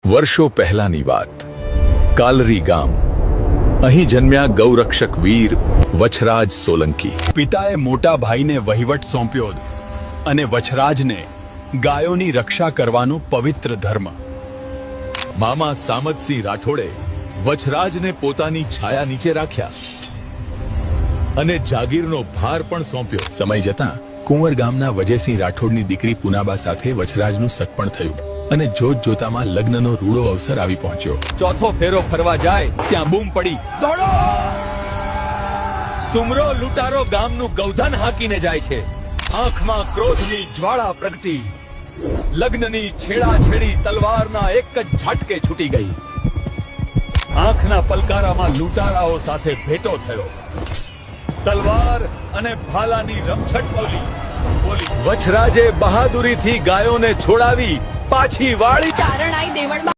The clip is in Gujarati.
વર્ષો પહેલાની વાત કાલરી ગામ અહીં જન્મ્યા ગૌરક્ષક વીર વછરાજ સોલંકી। પિતાએ મોટા ભાઈને વહીવટ સોંપ્યો અને વછરાજને ગાયોની રક્ષા કરવાનો પવિત્ર ધર્મ। મામા સામતસિંહ રાઠોડે વછરાજને પોતાની છાયા નીચે રાખ્યા અને જાગીરનો ભાર પણ સોંપ્યો। સમય જતાં કુંવર ગામના વજયસિંહ રાઠોડની દીકરી પુનાબા સાથે વછરાજનું સગપણ થયું અને જોત જોતામાં લગ્નનો રૂડો અવસર આવી પહોંચ્યો। ચોથો ફેરો ફરવા જાય ત્યાં બૂમ પડી, દોડો! સુમરો લૂંટારો ગામનું ગૌધન હાંકીને જાય છે। આંખમાં ક્રોધની જ્વાળા પ્રગટી, લગ્નની છેડાછેડી તલવારના એક જ ઝાટકે છૂટી ગઈ। આંખના પલકારામાં લૂંટારાઓ સાથે ભેટો થયો, તલવાર અને ભાલાની રમછટ બોલી। વછરાજે બહાદુરીથી ગાયોને છોડાવી પાછી વાળી। ચારણાઈ દેવળમાં